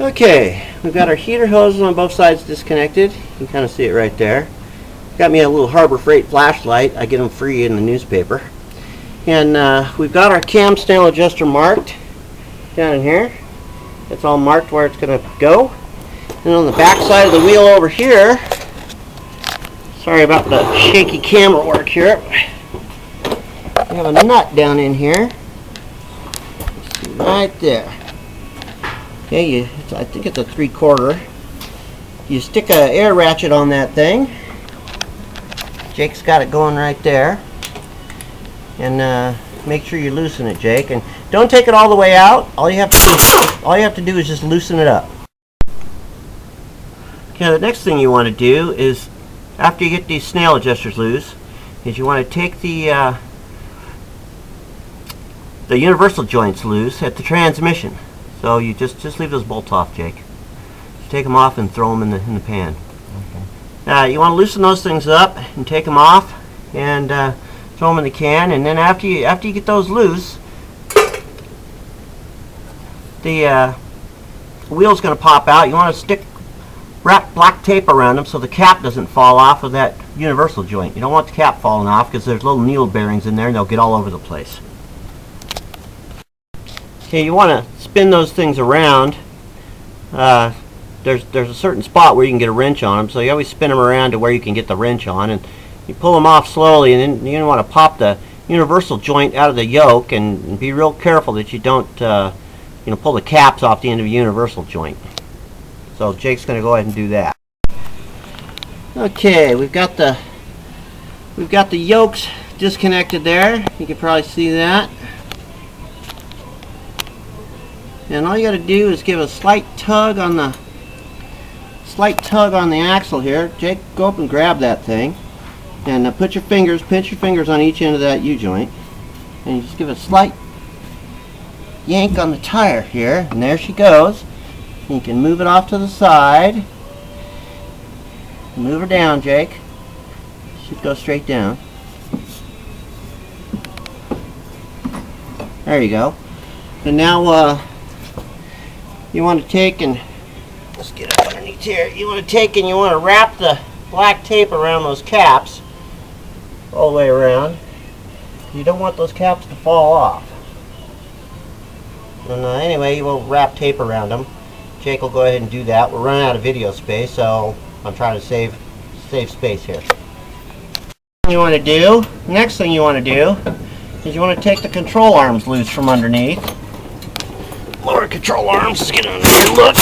Okay, we've got our heater hoses on both sides disconnected. You can kind of see it right there. Got me a little Harbor Freight flashlight. I get them free in the newspaper. And we've got our cam snail adjuster marked down in here. It's all marked where it's going to go. And on the back side of the wheel over here, sorry about the shaky camera work here, we have a nut down in here. Right there. Okay, I think it's a 3/4. You stick an air ratchet on that thing. Jake's got it going right there. And make sure you loosen it, Jake. And don't take it all the way out. All you have to do is just loosen it up. Okay, the next thing you want to do is, after you get these snail adjusters loose, is you want to take the universal joints loose at the transmission. So you just leave those bolts off, Jake. Just take them off and throw them in the pan. Okay. You want to loosen those things up and take them off and throw them in the can. And then after you get those loose, the wheel's going to pop out. You want to wrap black tape around them so the cap doesn't fall off of that universal joint. You don't want the cap falling off because there's little needle bearings in there and they'll get all over the place. Okay, you want to spin those things around. There's a certain spot where you can get a wrench on them, so you always spin them around to where you can get the wrench on, and you pull them off slowly, and then you want to pop the universal joint out of the yoke, and be real careful that you don't pull the caps off the end of a universal joint. So Jake's going to go ahead and do that. Okay, we've got the yokes disconnected there. You can probably see that. And all you got to do is give a slight tug on the axle here. Jake, go up and grab that thing, and pinch your fingers on each end of that U-joint, and you just give a slight yank on the tire here, and there she goes. You can move it off to the side. Move her down, Jake. Should go straight down. There you go. And now you want to take and let's get up underneath here. You want to wrap the black tape around those caps all the way around. You don't want those caps to fall off. And anyway, you will wrap tape around them. Jake will go ahead and do that. We're running out of video space, so I'm trying to save space here. Next thing you want to do is you want to take the control arms loose from underneath. Lower control arms, let's get under here, look.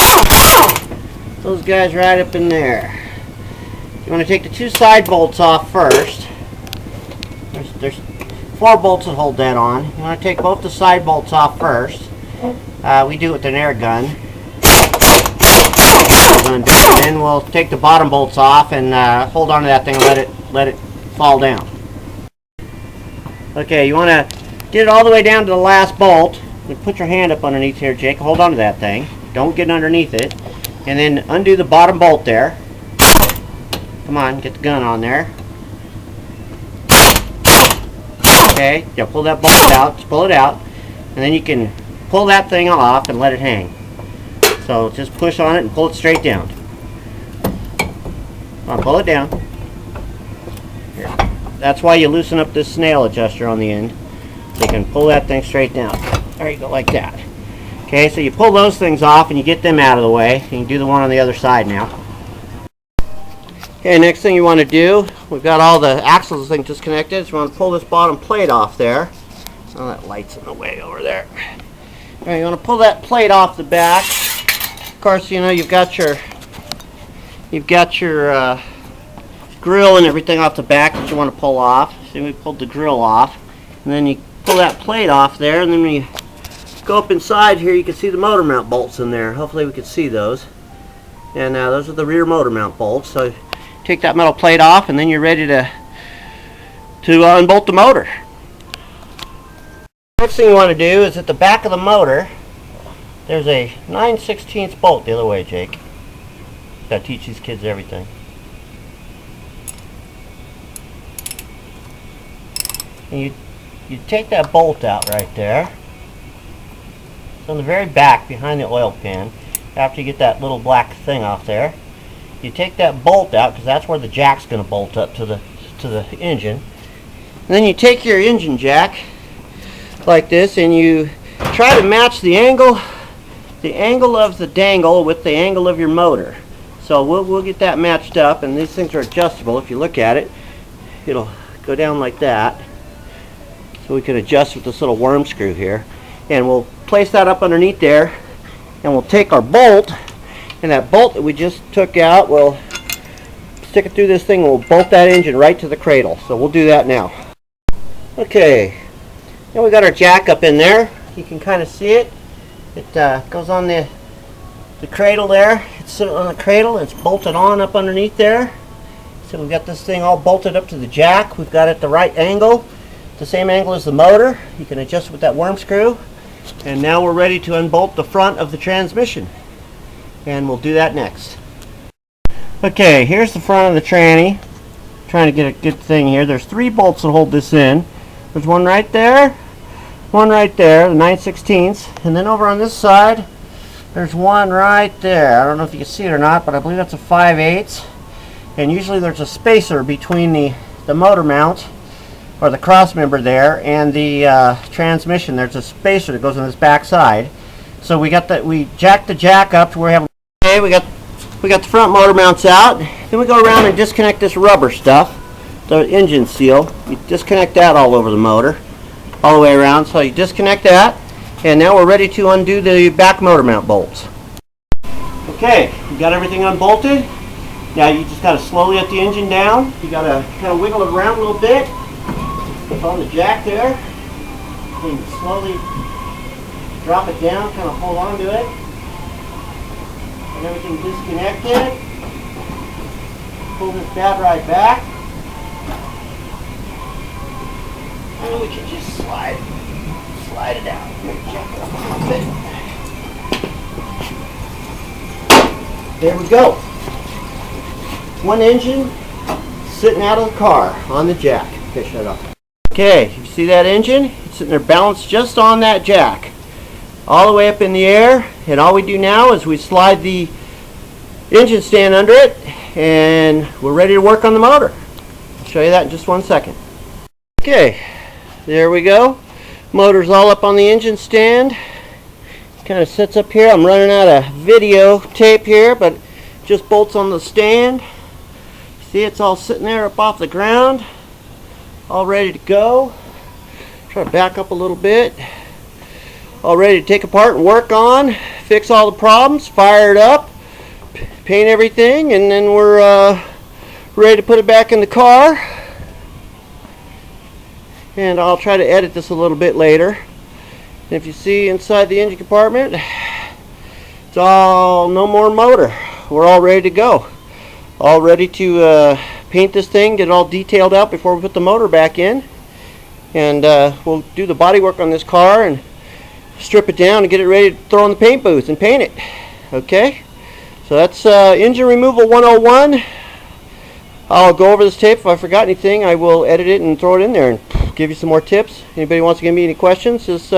Those guys right up in there. You want to take the two side bolts off first. There's 4 bolts that hold that on. You want to take both the side bolts off first. We do it with an air gun. Then we'll take the bottom bolts off and hold on to that thing and let it fall down. Okay, you want to get it all the way down to the last bolt. Put your hand up underneath here, Jake. Hold on to that thing. Don't get underneath it. And then undo the bottom bolt there. Come on, get the gun on there. Okay, yeah, pull that bolt out. Just pull it out. And then you can pull that thing off and let it hang. So just push on it and pull it straight down. Come on, pull it down. Here. That's why you loosen up this snail adjuster on the end. So you can pull that thing straight down. There you go, like that. Okay, so you pull those things off and you get them out of the way. You can do the one on the other side now. Okay, next thing you want to do, we've got all the axles thing disconnected, so you want to pull this bottom plate off there. Oh, that light's in the way over there. All right, you want to pull that plate off the back. Of course, you've got your grill and everything off the back that you want to pull off. So we pulled the grill off, and then you pull that plate off there, and then when you go up inside here, you can see the motor mount bolts in there. Hopefully we can see those. And those are the rear motor mount bolts. So take that metal plate off, and then you're ready to unbolt the motor. Next thing you want to do is at the back of the motor, there's a 9/16 bolt the other way, Jake. Gotta teach these kids everything. And you take that bolt out right there. It's on the very back behind the oil pan. after you get that little black thing off there, you take that bolt out, because that's where the jack's going to bolt up to the engine. And then you take your engine jack like this, and you try to match the angle of the dangle with the angle of your motor. So we'll get that matched up, and these things are adjustable. If you look at it, it'll go down like that. So we can adjust with this little worm screw here. And we'll place that up underneath there, and we'll take our bolt, and that bolt that we just took out, we'll stick it through this thing, and we'll bolt that engine right to the cradle. So we'll do that now. Okay, now we got our jack up in there. You can kind of see it. It goes on the cradle there. It's sitting on the cradle. It's bolted on up underneath there. So we've got this thing all bolted up to the jack. We've got it the right angle, the same angle as the motor. You can adjust it with that worm screw. And now we're ready to unbolt the front of the transmission. And we'll do that next. Okay, here's the front of the tranny. Trying to get a good thing here. There's 3 bolts that hold this in. There's one right there, one right there, the 9/16, and then over on this side, there's one right there. I don't know if you can see it or not, but I believe that's a 5/8. And usually there's a spacer between the motor mount, or the cross member there, and the transmission. There's a spacer that goes on this back side. So we jacked the jack up to where we have. Okay, we got the front motor mounts out. Then we go around and disconnect this rubber stuff, the engine seal. You disconnect that all over the motor, all the way around. So you disconnect that, and now we're ready to undo the back motor mount bolts. Okay, we got everything unbolted. Now you just got to slowly let the engine down. You got to kind of wiggle it around a little bit. It's on the jack there. And you slowly drop it down, kind of hold on to it. And everything disconnected. Pull this bad right back. And we can just slide it out. Jack it up a little bit. There we go. One engine sitting out of the car on the jack. Okay, shut up. Okay, you see that engine? It's sitting there balanced just on that jack, all the way up in the air. And all we do now is we slide the engine stand under it, and we're ready to work on the motor. I'll show you that in just one second. Okay, there we go. Motor's all up on the engine stand. Kind of sits up here. I'm running out of video tape here, but just bolts on the stand. See, it's all sitting there up off the ground, all ready to go. Try to back up a little bit. All ready to take apart and work on, fix all the problems, fire it up, paint everything, and then we're ready to put it back in the car. And I'll try to edit this a little bit later. And if you see inside the engine compartment, it's all no more motor. We're all ready to go. All ready to paint this thing, get it all detailed out before we put the motor back in. And we'll do the body work on this car and strip it down and get it ready to throw in the paint booth and paint it. Okay? So that's engine removal 101. I'll go over this tape. If I forgot anything, I will edit it and throw it in there and give you some more tips. Anybody wants to give me any questions, just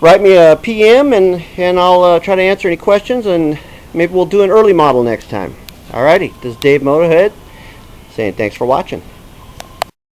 write me a PM and I'll try to answer any questions, and maybe we'll do an early model next time. Alrighty, this is Dave Motorhead saying thanks for watching.